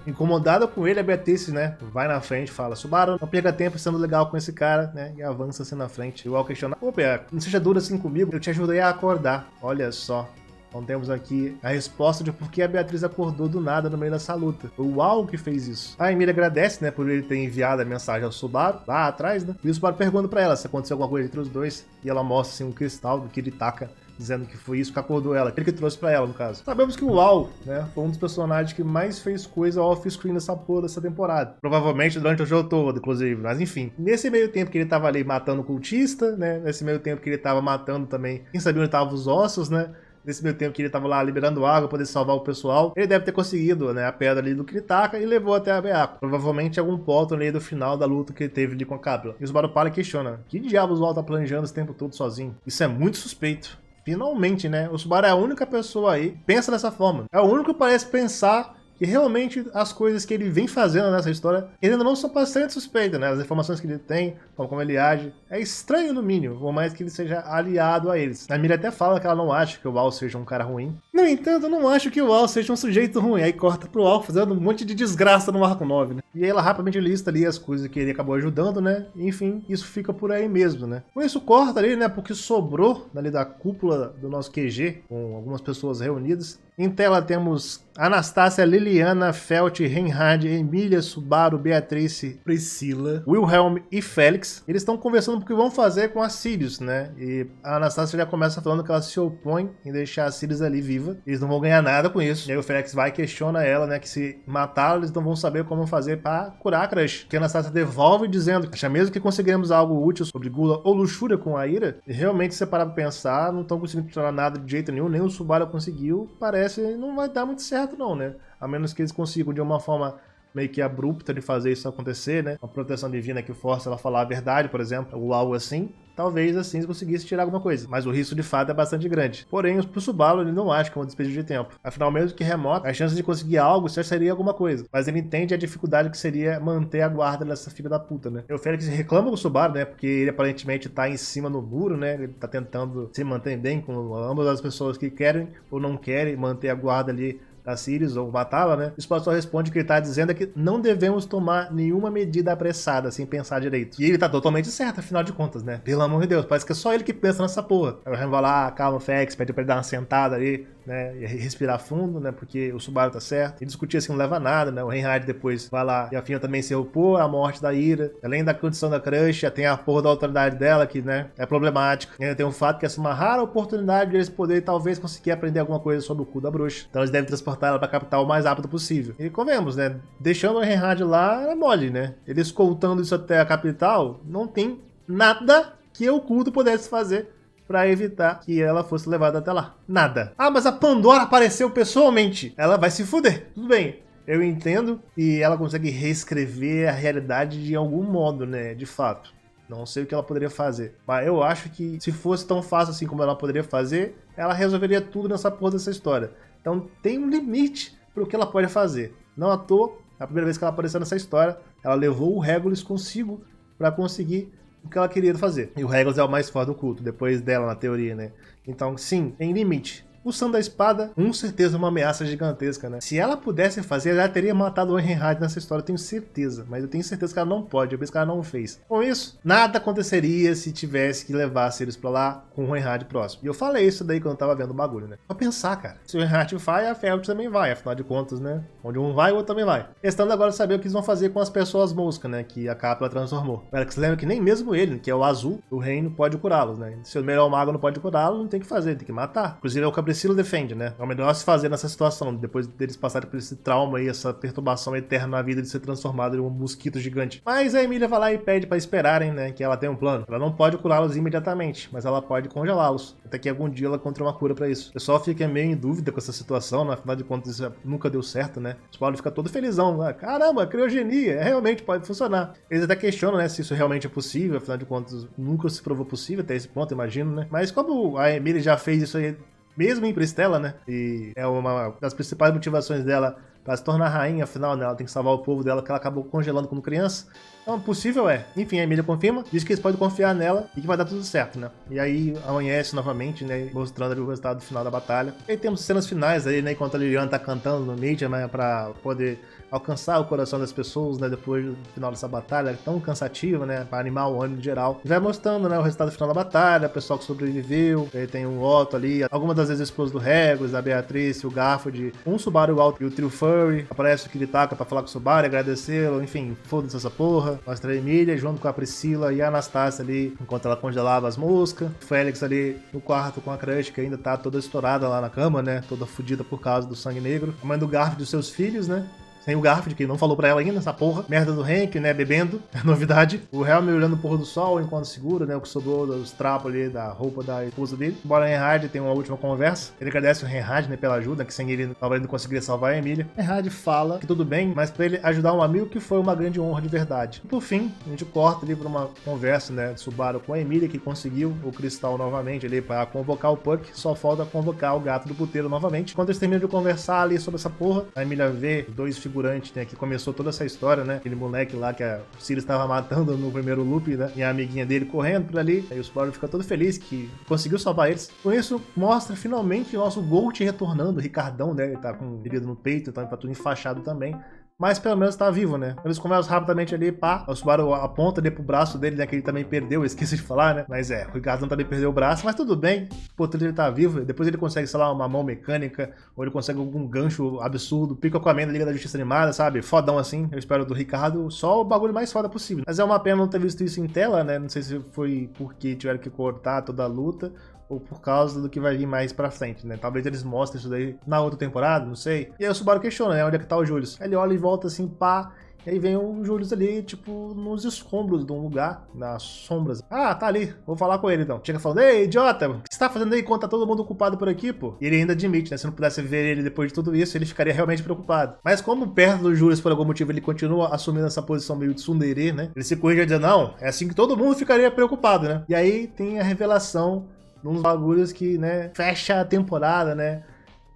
Incomodada com ele, a Beatrice, né, vai na frente, fala, Subaru, não perca tempo sendo legal com esse cara, né, e avança assim na frente. E o Al questiona, pô, Beatrice, não seja dura assim comigo, eu te ajudei a acordar. Olha só. Então temos aqui a resposta de por que a Beatriz acordou do nada no meio dessa luta. Foi o Al que fez isso. A Emília agradece, né, por ele ter enviado a mensagem ao Subaru, lá atrás, né? E o Subaru pergunta pra ela se aconteceu alguma coisa entre os dois. E ela mostra, assim, um cristal do Kiritaka, dizendo que foi isso que acordou ela, aquele que trouxe pra ela, no caso. Sabemos que o Al, né, foi um dos personagens que mais fez coisa off-screen nessa porra dessa temporada. Provavelmente durante o jogo todo, inclusive, mas enfim. Nesse meio tempo que ele tava ali matando o cultista, né, nesse meio tempo que ele tava matando também quem sabia onde estavam os ossos, né, nesse meio tempo que ele tava lá liberando água pra poder salvar o pessoal, ele deve ter conseguido, né, a pedra ali do Kiritaka e levou até a Beako. Provavelmente algum ponto ali do final da luta que ele teve ali com a Capela. E o Subaru para e questiona, que diabos o Al tá planejando esse tempo todo sozinho? Isso é muito suspeito. Finalmente, né? O Subaru é a única pessoa aí que pensa dessa forma. É o único que parece pensar que realmente as coisas que ele vem fazendo nessa história ainda não são bastante suspeitas, né? As informações que ele tem, como ele age, é estranho no mínimo, por mais que ele seja aliado a eles. A Mira até fala que ela não acha que o Al seja um cara ruim. No entanto, eu não acho que o Al seja um sujeito ruim. Aí corta pro Al fazendo um monte de desgraça no arco 9, né? E aí ela rapidamente lista ali as coisas que ele acabou ajudando, né? E, enfim, isso fica por aí mesmo, né? Com isso corta ali, né? Porque sobrou ali da cúpula do nosso QG, com algumas pessoas reunidas. Em tela temos Anastácia, Liliana, Felt, Reinhard, Emília, Subaru, Beatrice, Priscila, Wilhelm e Félix. Eles estão conversando porque vão fazer com a Sirius, né? E a Anastácia já começa falando que ela se opõe em deixar a Sirius ali viva. Eles não vão ganhar nada com isso. E aí o Félix vai e questiona ela, né? Que se matá-la, eles não vão saber como fazer para curar a crush. Que a Anastácia devolve dizendo que acha mesmo que conseguiremos algo útil sobre gula ou luxúria com a Ira. E realmente, se parar pra pensar, não estão conseguindo funcionar nada de jeito nenhum. Nem o Subaru conseguiu. Parece não vai dar muito certo não, né? A menos que eles consigam de uma forma meio que abrupta de fazer isso acontecer, né? Uma proteção divina que força ela a falar a verdade, por exemplo, ou algo assim. Talvez assim eles conseguissem tirar alguma coisa. Mas o risco de fato é bastante grande. Porém, pro Subaru ele não acha que é um desperdício de tempo. Afinal, mesmo que remoto, a chance de conseguir algo já seria alguma coisa. Mas ele entende a dificuldade que seria manter a guarda dessa filha da puta, né? O Félix reclama com o Subaru, né? Porque ele aparentemente tá em cima no muro, né? Ele tá tentando se manter bem com ambas as pessoas que querem ou não querem manter a guarda ali da Sirius ou matá-la, né? O Subaru só responde que ele tá dizendo é que não devemos tomar nenhuma medida apressada sem pensar direito. E ele tá totalmente certo, afinal de contas, né? Pelo amor de Deus, parece que é só ele que pensa nessa porra. Aí o Ren vai lá, calma o Fex, pede pra ele dar uma sentada ali, né? E respirar fundo, né? Porque o Subaru tá certo. E discutir assim não leva a nada, né? O Reinhard depois vai lá e afirma também se opor à morte da Ira. Além da condição da crush, já tem a porra da autoridade dela, que, né? É problemática. E ainda tem o fato que essa é uma rara oportunidade de eles poderem talvez conseguir aprender alguma coisa sobre o cu da bruxa. Então eles devem transportar ela pra capital o mais rápido possível. E convenhamos, né? Deixando o Reinhard lá é mole, né? Ele escoltando isso até a capital, não tem nada que o culto pudesse fazer pra evitar que ela fosse levada até lá. Nada. Ah, mas a Pandora apareceu pessoalmente. Ela vai se fuder. Tudo bem. Eu entendo e ela consegue reescrever a realidade de algum modo, né? De fato. Não sei o que ela poderia fazer. Mas eu acho que se fosse tão fácil assim como ela poderia fazer, ela resolveria tudo nessa porra dessa história. Então tem um limite pro que ela pode fazer. Não à toa, a primeira vez que ela apareceu nessa história, ela levou o Regulus consigo pra conseguir o que ela queria fazer. E o Regulus é o mais forte do culto, depois dela, na teoria, né? Então, sim, tem limite. Usando a espada, com certeza uma ameaça gigantesca, né? Se ela pudesse fazer, ela teria matado o Henhard nessa história, eu tenho certeza. Mas eu tenho certeza que ela não pode, por isso que ela não fez. Com isso, nada aconteceria se tivesse que levar Sirius pra lá com o Henhard próximo. E eu falei isso daí quando eu tava vendo o bagulho, né? Pra pensar, cara. Se o Henhard vai, a Ferrot também vai, afinal de contas, né? Onde um vai, o outro também vai. Restando agora saber o que eles vão fazer com as pessoas mosca, né? Que a Capra transformou. Galera, que se lembra que nem mesmo ele, que é o azul, o reino pode curá-los, né? Se o melhor mago não pode curá-lo, não tem que fazer, tem que matar. Inclusive é o Cabricilo defende, né? É o melhor se fazer nessa situação, depois deles passarem por esse trauma e essa perturbação eterna na vida de ser transformado em um mosquito gigante. Mas a Emilia vai lá e pede pra esperarem, né? Que ela tem um plano. Ela não pode curá-los imediatamente, mas ela pode congelá-los. Até que algum dia ela encontre uma cura pra isso. O pessoal fica meio em dúvida com essa situação, né? Afinal de contas isso nunca deu certo, né? O Paulo fica todo felizão, né? Caramba, criogenia, realmente pode funcionar. Eles até questionam, né? Se isso realmente é possível, afinal de contas nunca se provou possível até esse ponto, imagino, né? Mas como a Emilia já fez isso aí mesmo em Pristela, né? E é uma das principais motivações dela para se tornar rainha, afinal, né? Ela tem que salvar o povo dela, que ela acabou congelando quando criança. Então, possível é. Enfim, a Emilia confirma, diz que eles podem confiar nela e que vai dar tudo certo, né? E aí amanhece novamente, né? Mostrando ali o resultado final da batalha. E aí temos cenas finais aí, né? Enquanto a Liliana tá cantando no mídia, né? Pra poder alcançar o coração das pessoas, né? Depois do final dessa batalha tão cansativa, né? Pra animar o ânimo geral. E vai mostrando, né? O resultado final da batalha, o pessoal que sobreviveu. Aí tem o Otto ali, algumas das vezes esposos do Regulus, a Beatriz, o Garfield, um Subaru alto e o trio Furry. Aparece o Kiritaka pra falar com o Subaru, agradecê-lo, enfim, foda-se essa porra. Mostra a Emilia junto com a Priscila e a Anastácia ali, enquanto ela congelava as moscas. O Félix ali no quarto com a Crush, que ainda tá toda estourada lá na cama, né? Toda fodida por causa do sangue negro. A mãe do Garfield e dos seus filhos, né? Sem o Garfield, que não falou pra ela ainda, essa porra. Merda do Hank, né, bebendo, é novidade. O Helm olhando o pôr do sol enquanto segura, né, o que sobrou dos trapos ali da roupa da esposa dele. Embora o Reinhard tenha uma última conversa, ele agradece o Reinhard, né, pela ajuda, que sem ele talvez não conseguiria salvar a Emilia. Reinhard fala que tudo bem, mas pra ele ajudar um amigo que foi uma grande honra de verdade. E por fim, a gente corta ali pra uma conversa, né, de Subaru com a Emilia, que conseguiu o cristal novamente ali pra convocar o Puck, só falta convocar o gato do puteiro novamente. Quando eles terminam de conversar ali sobre essa porra, a Emilia vê dois figurantes, né, que começou toda essa história, né, aquele moleque lá que a Sirius estava matando no primeiro loop, né, e a amiguinha dele correndo por ali, aí o Subaru fica todo feliz que conseguiu salvar eles. Com isso, mostra finalmente o nosso Gold retornando, o Ricardão, né, ele tá com ferido no peito, então ele tá tudo enfaixado também. Mas pelo menos tá vivo, né? Eles conversam rapidamente ali, pá. O Subaru aponta ali pro braço dele, né? Que ele também perdeu, eu esqueci de falar, né? Mas o Ricardão também perdeu o braço, mas tudo bem. O ele tá vivo. Depois ele consegue, sei lá, uma mão mecânica, ou ele consegue algum gancho absurdo. Pica com a da Liga da Justiça Animada, sabe? Fodão assim. Eu espero do Ricardo só o bagulho mais foda possível. Mas é uma pena não ter visto isso em tela, né? Não sei se foi porque tiveram que cortar toda a luta, ou por causa do que vai vir mais pra frente, né? Talvez eles mostrem isso daí na outra temporada, não sei. E aí o Subaru questiona, né? Onde é que tá o Julius? Aí ele olha e volta assim, pá. E aí vem o Julius ali, tipo, nos escombros de um lugar, nas sombras. Ah, tá ali, vou falar com ele então. Chega falando, ei, idiota, o que você tá fazendo aí enquanto tá todo mundo ocupado por aqui, pô? E ele ainda admite, né? Se não pudesse ver ele depois de tudo isso, ele ficaria realmente preocupado. Mas como perto do Julius, por algum motivo, ele continua assumindo essa posição meio de tsundere, né? Ele se corrige a dizer, não, é assim que todo mundo ficaria preocupado, né? E aí tem a revelação uns bagulhos que, né, fecha a temporada, né,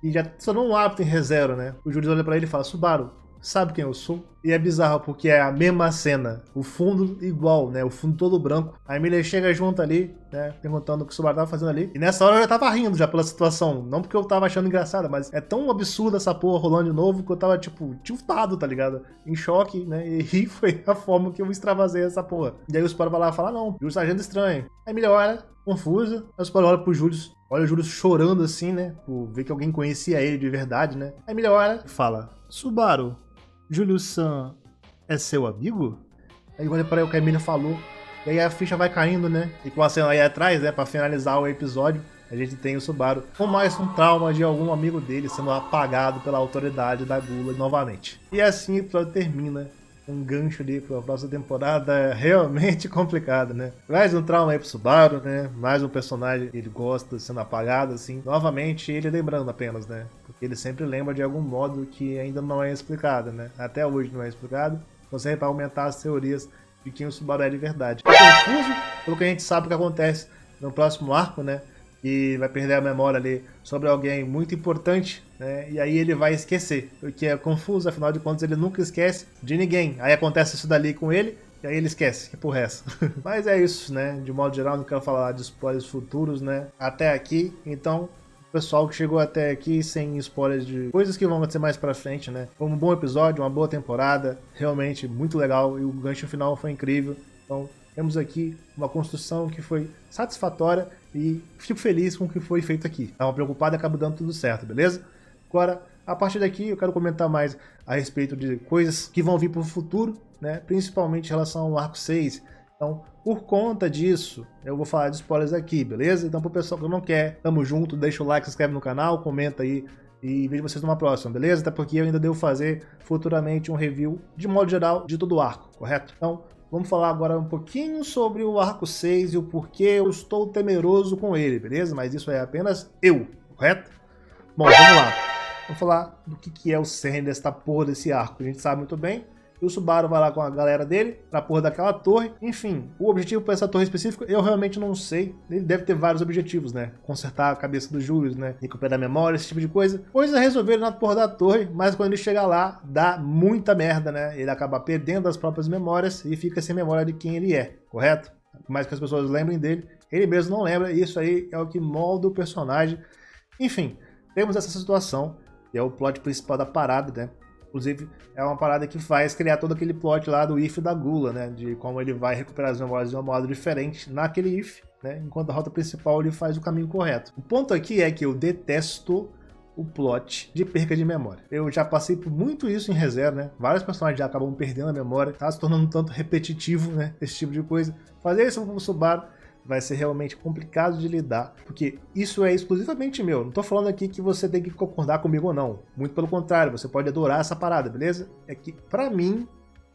e já só não hábito em ReZero, né. O Julius olha pra ele e fala, Subaru, sabe quem eu sou? E é bizarro porque é a mesma cena, o fundo igual, né, o fundo todo branco. A Emilia chega junto ali, né, perguntando o que o Subaru tava fazendo ali. E nessa hora eu já tava rindo já pela situação, não porque eu tava achando engraçada, mas é tão absurda essa porra rolando de novo que eu tava, tipo, tiltado, tá ligado? Em choque, né, e ri foi a forma que eu extravasei essa porra. E aí o Subaru vai lá e fala, não, Julius tá agindo estranho. A Emilia olha, confusa, aí o Subaru olha pro Julius, olha o Julius chorando assim, né, por ver que alguém conhecia ele de verdade, né. A Emilia olha e fala, Subaru, Julius-san é seu amigo? Aí olha para o que a Emilia falou. E aí a ficha vai caindo, né? E com a cena aí atrás, né? Pra finalizar o episódio, a gente tem o Subaru com mais um trauma de algum amigo dele sendo apagado pela autoridade da Gula novamente. E assim o episódio termina. Um gancho ali pra próxima temporada realmente complicado, né? Mais um trauma aí pro Subaru, né? Mais um personagem que ele gosta sendo apagado, assim. Novamente, ele lembrando apenas, né? Porque ele sempre lembra de algum modo que ainda não é explicado, né? Até hoje não é explicado. Então sempre para aumentar as teorias de quem o Subaru é de verdade. É confuso, pelo que a gente sabe o que acontece no próximo arco, né? E vai perder a memória ali sobre alguém muito importante, né? E aí ele vai esquecer, porque é confuso, afinal de contas ele nunca esquece de ninguém. Aí acontece isso dali com ele, e aí ele esquece, que porra é essa? Mas é isso, né? De modo geral, não quero falar de spoilers futuros, né? Até aqui, então pessoal que chegou até aqui sem spoilers de coisas que vão acontecer mais pra frente, né? Foi um bom episódio, uma boa temporada, realmente muito legal, e o gancho final foi incrível. Então, temos aqui uma construção que foi satisfatória e fico feliz com o que foi feito aqui. Estava preocupado e acaba dando tudo certo, beleza? Agora, a partir daqui eu quero comentar mais a respeito de coisas que vão vir para o futuro, né? Principalmente em relação ao arco 6. Então, por conta disso, eu vou falar de spoilers aqui, beleza? Então, pro pessoal que não quer, tamo junto, deixa o like, se inscreve no canal, comenta aí e vejo vocês numa próxima, beleza? Até porque eu ainda devo fazer futuramente um review, de modo geral, de todo o arco, correto? Então, vamos falar agora um pouquinho sobre o arco 6 e o porquê eu estou temeroso com ele, beleza? Mas isso é apenas eu, correto? Bom, vamos lá. Vamos falar do que é o cerne dessa porra desse arco. A gente sabe muito bem. E o Subaru vai lá com a galera dele pra porra daquela torre. Enfim, o objetivo para essa torre específica eu realmente não sei. Ele deve ter vários objetivos, né? Consertar a cabeça do Julius, né? Recuperar a memória, esse tipo de coisa. Coisa resolveram na porra da torre, mas quando ele chega lá, dá muita merda, né? Ele acaba perdendo as próprias memórias e fica sem memória de quem ele é, correto? Por mais que as pessoas lembrem dele, ele mesmo não lembra. E isso aí é o que molda o personagem. Enfim, temos essa situação, que é o plot principal da parada, né? Inclusive, é uma parada que faz criar todo aquele plot lá do if da Gula, né? De como ele vai recuperar as memórias de um modo diferente naquele if, né? Enquanto a rota principal ele faz o caminho correto. O ponto aqui é que eu detesto o plot de perca de memória. Eu já passei por muito isso em ReZero, né? Vários personagens já acabam perdendo a memória, tá se tornando um tanto repetitivo, né? Esse tipo de coisa. Fazer isso com o Subaru vai ser realmente complicado de lidar, porque isso é exclusivamente meu. Não tô falando aqui que você tem que concordar comigo ou não. Muito pelo contrário, você pode adorar essa parada, beleza? É que, pra mim,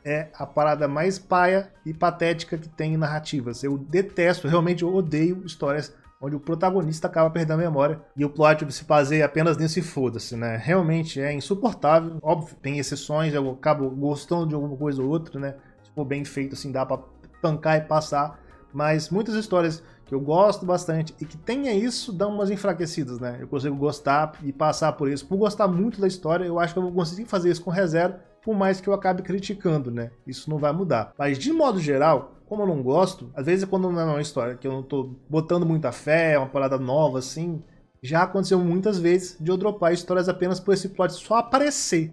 é a parada mais paia e patética que tem em narrativas. Eu detesto, realmente eu odeio histórias onde o protagonista acaba perdendo a memória e o plot se baseia apenas nisso e foda-se, né? Realmente é insuportável. Óbvio, tem exceções, eu acabo gostando de alguma coisa ou outra, né? Se for bem feito, assim, dá pra tancar e passar. Mas muitas histórias que eu gosto bastante e que tenha isso dão umas enfraquecidas, né? Eu consigo gostar e passar por isso. Por gostar muito da história, eu acho que eu vou conseguir fazer isso com ReZero, por mais que eu acabe criticando, né? Isso não vai mudar. Mas de modo geral, como eu não gosto, às vezes quando não é uma história que eu não tô botando muita fé, é uma parada nova assim, já aconteceu muitas vezes de eu dropar histórias apenas por esse plot só aparecer.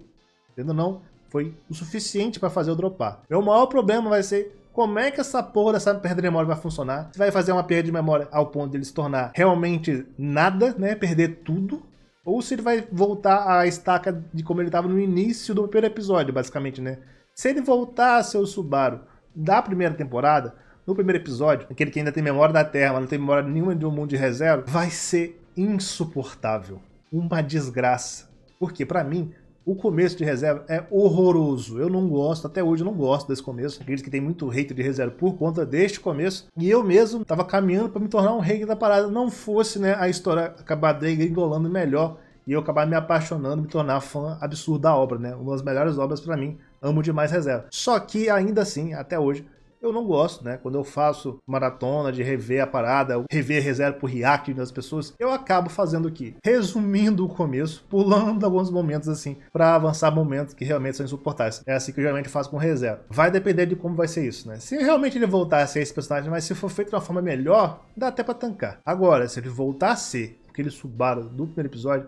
Entendeu? Não foi o suficiente para fazer eu dropar. Meu maior problema vai ser como é que essa porra dessa perda de memória vai funcionar? Você vai fazer uma perda de memória ao ponto de ele se tornar realmente nada, né? Perder tudo? Ou se ele vai voltar à estaca de como ele estava no início do primeiro episódio, basicamente, né? Se ele voltar a ser o Subaru da primeira temporada, no primeiro episódio, aquele que ainda tem memória da Terra, mas não tem memória nenhuma de um mundo de ReZero, vai ser insuportável. Uma desgraça. Porque, pra mim, o começo de ReZero é horroroso. Eu não gosto, até hoje eu não gosto desse começo. Acredito que tem muito hate de ReZero por conta deste começo. E eu mesmo tava caminhando para me tornar um rei da parada. Não fosse, né, a história acabar degringolando melhor e eu acabar me apaixonando, me tornar fã absurdo da obra, né? Uma das melhores obras para mim. Amo demais ReZero. Só que ainda assim, até hoje, eu não gosto, né? Quando eu faço maratona de rever a parada, rever ReZero por react das pessoas, eu acabo fazendo o quê? Resumindo o começo, pulando alguns momentos assim, pra avançar momentos que realmente são insuportáveis. É assim que eu geralmente faço com ReZero. Vai depender de como vai ser isso, né? Se realmente ele voltar a ser esse personagem, mas se for feito de uma forma melhor, dá até pra tancar. Agora, se ele voltar a ser aquele Subaru do primeiro episódio,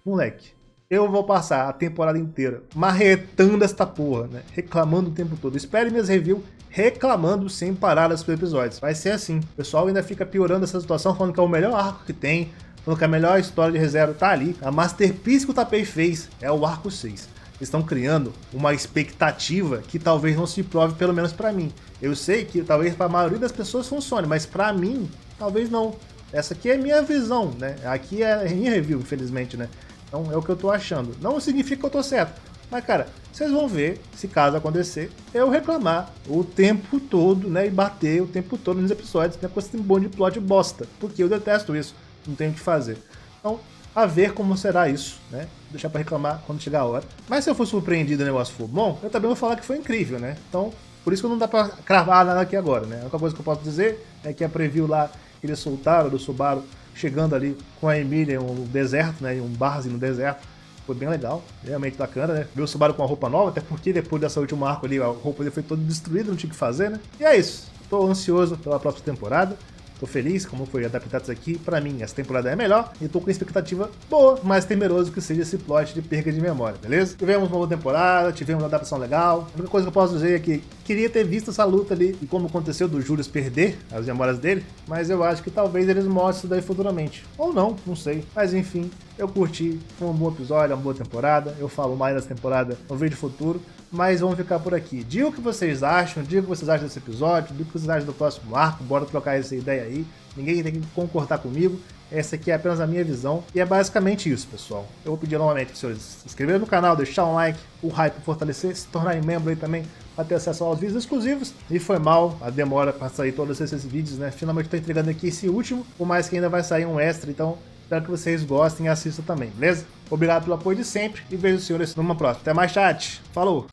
moleque, eu vou passar a temporada inteira marretando esta porra, né? Reclamando o tempo todo. Espere minhas reviews reclamando sem parar dos episódios. Vai ser assim. O pessoal ainda fica piorando essa situação, falando que é o melhor arco que tem, falando que a melhor história de ReZero tá ali. A masterpiece que o Tapei fez é o arco 6. Eles estão criando uma expectativa que talvez não se prove, pelo menos pra mim. Eu sei que talvez pra maioria das pessoas funcione, mas pra mim, talvez não. Essa aqui é minha visão, né? Aqui é minha review, infelizmente, né? Então é o que eu tô achando. Não significa que eu tô certo. Mas, cara, vocês vão ver, se caso acontecer, eu reclamar o tempo todo, né? E bater o tempo todo nos episódios, né? Com esse bom de plot bosta. Porque eu detesto isso. Não tenho o que fazer. Então, a ver como será isso, né? Deixar pra reclamar quando chegar a hora. Mas se eu for surpreendido e o negócio for bom, eu também vou falar que foi incrível, né? Então, por isso que não dá pra cravar nada aqui agora, né? A única coisa que eu posso dizer é que a preview lá que eles soltaram do Subaru chegando ali com a Emília em um deserto, né? Em um barzinho no deserto. Foi bem legal, realmente bacana, né? Ver o Subaru com uma roupa nova, até porque depois dessa última arco ali, a roupa dele foi toda destruída, não tinha o que fazer, né? E é isso. Tô ansioso pela próxima temporada. Tô feliz como foi adaptado isso aqui. Pra mim, essa temporada é melhor e tô com expectativa boa, mas temeroso que seja esse plot de perca de memória, beleza? Tivemos uma boa temporada, tivemos uma adaptação legal. A única coisa que eu posso dizer é que queria ter visto essa luta ali e como aconteceu do Julius perder as memórias dele, mas eu acho que talvez eles mostrem isso daí futuramente. Ou não sei. Mas enfim, eu curti, foi um bom episódio, uma boa temporada. Eu falo mais dessa temporada no vídeo futuro, mas vamos ficar por aqui. Diga o que vocês acham, diga o que vocês acham desse episódio, diga o que vocês acham do próximo arco, bora trocar essa ideia aí. Ninguém tem que concordar comigo. Essa aqui é apenas a minha visão. E é basicamente isso, pessoal. Eu vou pedir novamente para vocês se inscreverem no canal, deixar um like, o hype fortalecer, se tornarem membro aí também para ter acesso aos vídeos exclusivos. E foi mal a demora para sair todos esses vídeos, né? Finalmente estou entregando aqui esse último, por mais que ainda vai sair um extra, então espero que vocês gostem e assistam também, beleza? Obrigado pelo apoio de sempre e vejo os senhores numa próxima. Até mais, chat. Falou!